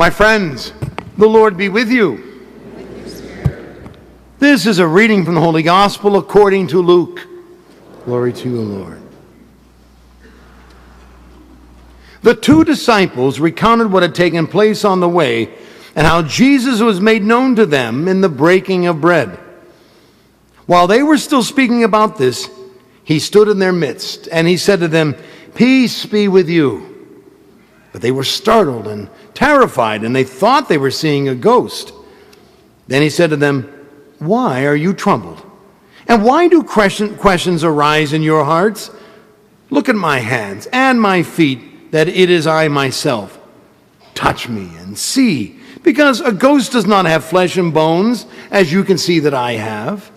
My friends, the Lord be with you. With your spirit. This is a reading from the Holy Gospel according to Luke. Glory to you, Lord. The two disciples recounted what had taken place on the way and how Jesus was made known to them in the breaking of bread. While they were still speaking about this, he stood in their midst and he said to them, "Peace be with you." But they were startled and terrified, and they thought they were seeing a ghost. Then he said to them, "Why are you troubled? And why do questions arise in your hearts? Look at my hands and my feet, that it is I myself. Touch me and see, because a ghost does not have flesh and bones, as you can see that I have."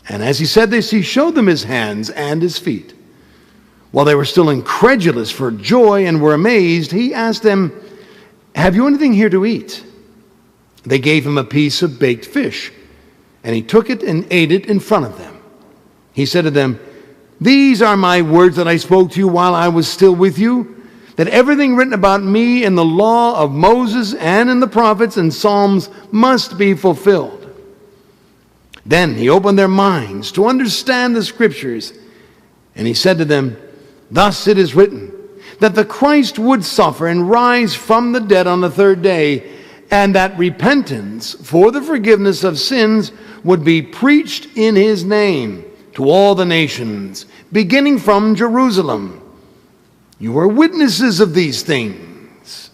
And as he said this, he showed them his hands and his feet. While they were still incredulous for joy and were amazed, he asked them, "Have you anything here to eat?" They gave him a piece of baked fish, and he took it and ate it in front of them. He said to them, "These are my words that I spoke to you while I was still with you, that everything written about me in the law of Moses and in the prophets and Psalms must be fulfilled." Then he opened their minds to understand the scriptures, and he said to them, "Thus it is written, that the Christ would suffer and rise from the dead on the third day, and that repentance for the forgiveness of sins would be preached in his name to all the nations, beginning from Jerusalem. You are witnesses of these things."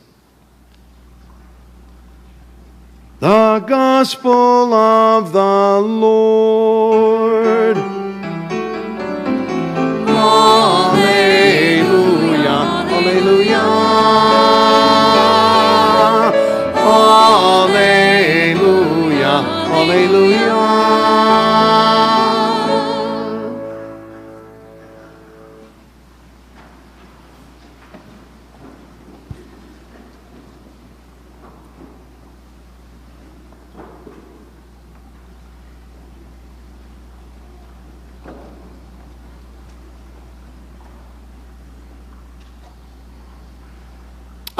The Gospel of the Lord. Alleluia, alleluia, alleluia, alleluia.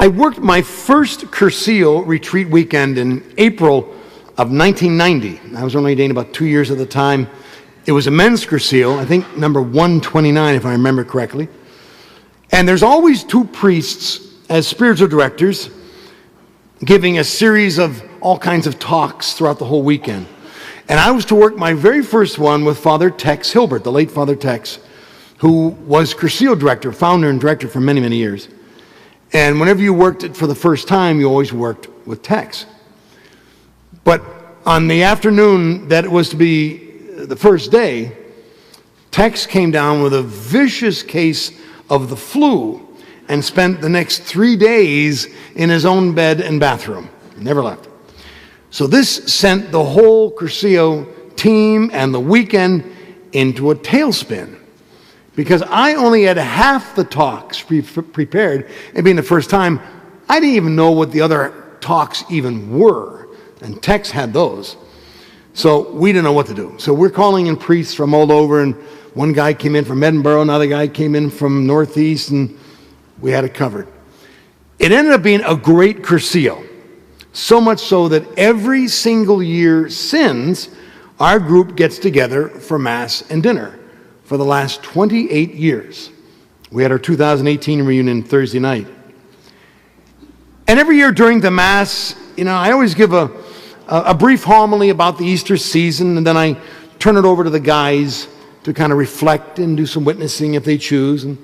I worked my first Cursillo retreat weekend in April of 1990. I was only dating about 2 years at the time. It was a men's Cursillo, I think number 129 if I remember correctly. And there's always two priests as spiritual directors giving a series of all kinds of talks throughout the whole weekend. And I was to work my very first one with Father Tex Hilbert, the late Father Tex, who was Cursillo director, founder and director for many, many years. And whenever you worked it for the first time, you always worked with Tex. But on the afternoon that it was to be the first day, Tex came down with a vicious case of the flu and spent the next 3 days in his own bed and bathroom. Never left. So this sent the whole Cursillo team and the weekend into a tailspin, because I only had half the talks prepared, and being the first time, I didn't even know what the other talks even were, and Tex had those. So we didn't know what to do. So we're calling in priests from all over, and one guy came in from Edinburgh, another guy came in from Northeast, and we had it covered. It ended up being a great Cursillo, so much so that every single year since, our group gets together for Mass and dinner. For the last 28 years. We had our 2018 reunion Thursday night. And every year during the Mass, I always give a brief homily about the Easter season, and then I turn it over to the guys to kind of reflect and do some witnessing if they choose. And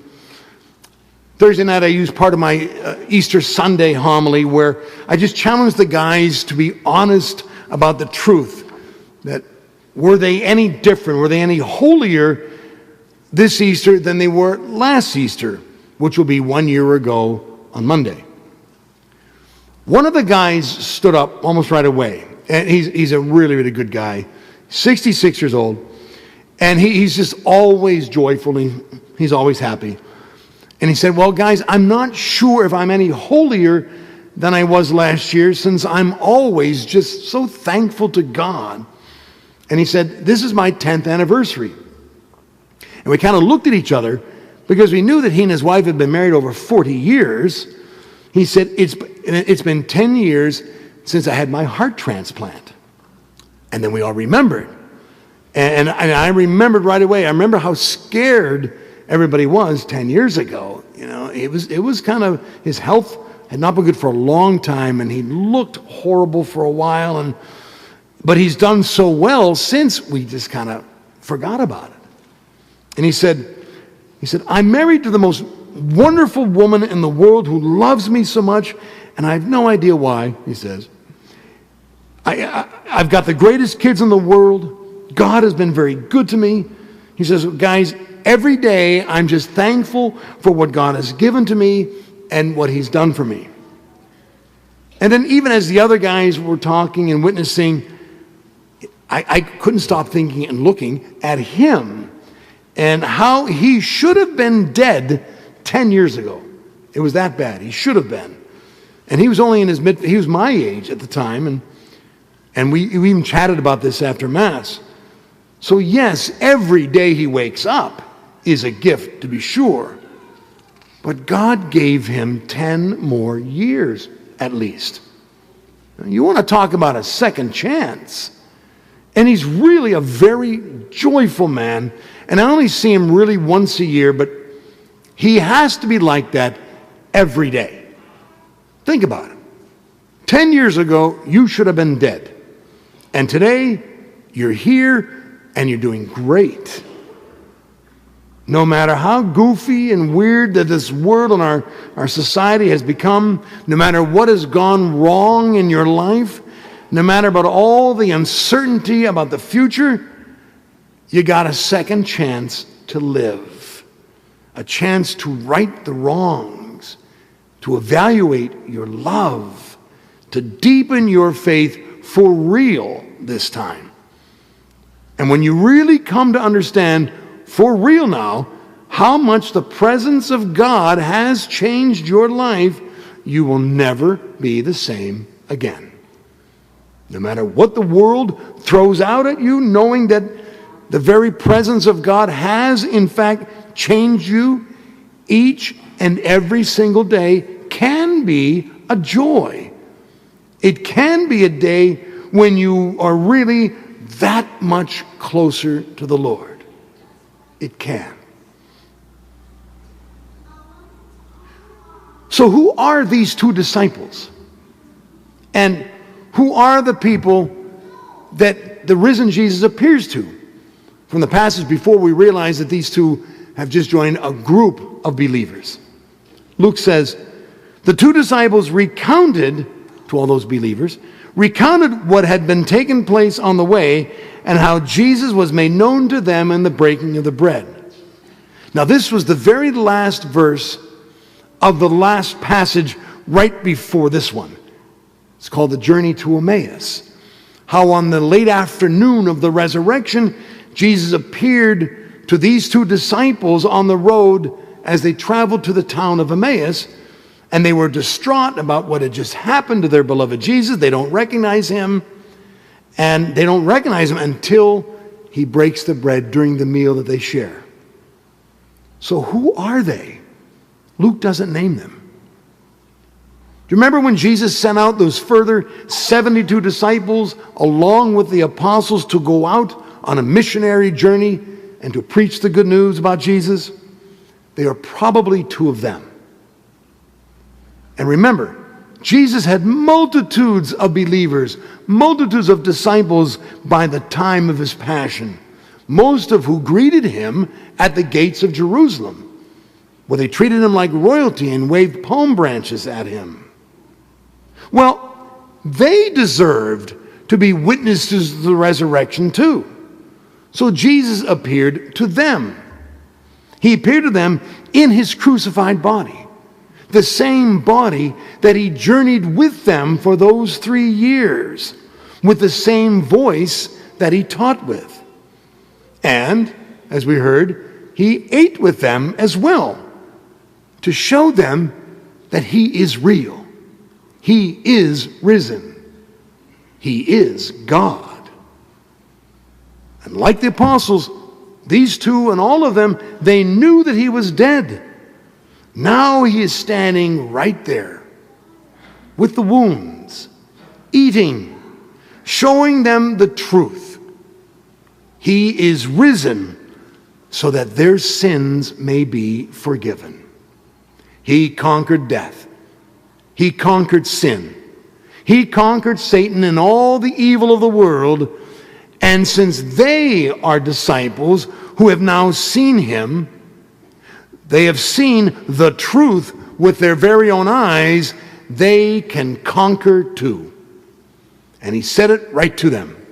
Thursday night I use part of my Easter Sunday homily where I just challenge the guys to be honest about the truth. That were they any different? Were they any holier this Easter than they were last Easter, which will be 1 year ago on Monday? One of the guys stood up almost right away, and he's a really, really good guy, 66 years old, and he's just always joyful, he's always happy. And he said, "Well, guys, I'm not sure if I'm any holier than I was last year, since I'm always just so thankful to God." And he said, "This is my 10th anniversary." And we kind of looked at each other because we knew that he and his wife had been married over 40 years. He said, it's been 10 years since I had my heart transplant. And then we all remembered. And I remembered right away. I remember how scared everybody was 10 years ago. You know, it was kind of, his health had not been good for a long time, and he looked horrible for a while. But he's done so well since we just kind of forgot about it. And he said, I'm married to the most wonderful woman in the world who loves me so much, and I have no idea why, he says. I've got the greatest kids in the world. God has been very good to me. He says, guys, every day I'm just thankful for what God has given to me and what he's done for me. And then even as the other guys were talking and witnessing, I couldn't stop thinking and looking at him and how he should have been dead 10 years ago. It was that bad. He should have been. And he was only in his he was my age at the time, and we even chatted about this after Mass. So yes, every day he wakes up is a gift, to be sure. But God gave him 10 more years, at least. You want to talk about a second chance. And he's really a very joyful man. And I only see him really once a year, but he has to be like that every day. Think about it. 10 years ago, you should have been dead. And today, you're here and you're doing great. No matter how goofy and weird that this world and our society has become, no matter what has gone wrong in your life, no matter about all the uncertainty about the future, you got a second chance to live. A chance to right the wrongs, to evaluate your love, to deepen your faith for real this time. And when you really come to understand for real now how much the presence of God has changed your life, you will never be the same again. No matter what the world throws out at you, knowing that the very presence of God has in fact changed you, each and every single day can be a joy. It can be a day when you are really that much closer to the Lord. It can. So who are these two disciples? And who are the people that the risen Jesus appears to? From the passage before, we realize that these two have just joined a group of believers. Luke says, the two disciples recounted to all those believers, recounted what had been taking place on the way and how Jesus was made known to them in the breaking of the bread. Now this was the very last verse of the last passage right before this one. It's called the journey to Emmaus. How on the late afternoon of the resurrection, Jesus appeared to these two disciples on the road as they traveled to the town of Emmaus, and they were distraught about what had just happened to their beloved Jesus. They don't recognize him, and they don't recognize him until he breaks the bread during the meal that they share. So who are they? Luke doesn't name them. Do you remember when Jesus sent out those further 72 disciples along with the apostles to go out on a missionary journey and to preach the good news about Jesus? They are probably two of them. And remember, Jesus had multitudes of believers, multitudes of disciples by the time of his passion, most of who greeted him at the gates of Jerusalem, where they treated him like royalty and waved palm branches at him. Well, they deserved to be witnesses to the resurrection too. So Jesus appeared to them. He appeared to them in his crucified body, the same body that he journeyed with them for those 3 years, with the same voice that he taught with. And, as we heard, he ate with them as well, to show them that he is real. He is risen. He is God. And like the apostles, these two and all of them, they knew that he was dead. Now he is standing right there. with the wounds, eating, showing them the truth. He is risen so that their sins may be forgiven. He conquered death. He conquered sin. He conquered Satan and all the evil of the world. And since they are disciples who have now seen him, they have seen the truth with their very own eyes, they can conquer too. And he said it right to them.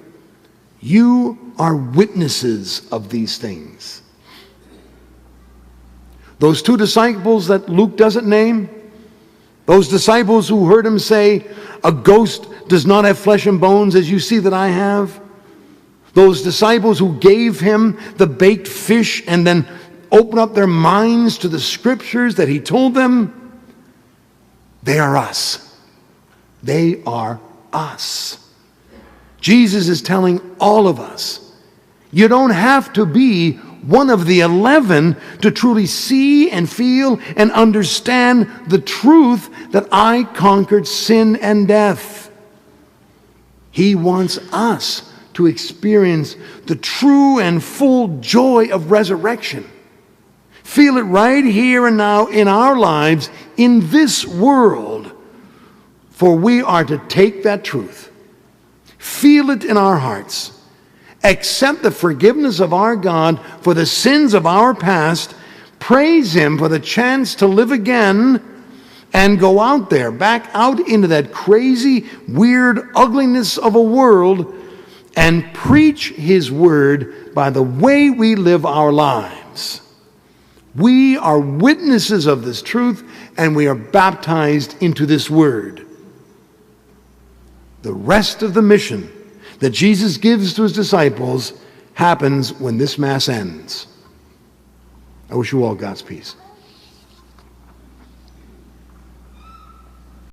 You are witnesses of these things. Those two disciples that Luke doesn't name, those disciples who heard him say, a ghost does not have flesh and bones as you see that I have. Those disciples who gave him the baked fish and then opened up their minds to the scriptures that he told them, they are us. They are us. Jesus is telling all of us, you don't have to be one of the 11 to truly see and feel and understand the truth that I conquered sin and death. He wants us to experience the true and full joy of resurrection. Feel it right here and now in our lives, in this world. For we are to take that truth, feel it in our hearts, accept the forgiveness of our God for the sins of our past, praise him for the chance to live again, and go out there, back out into that crazy, weird ugliness of a world, and preach his word by the way we live our lives. We are witnesses of this truth, and we are baptized into this word. The rest of the mission that Jesus gives to his disciples happens when this Mass ends. I wish you all God's peace.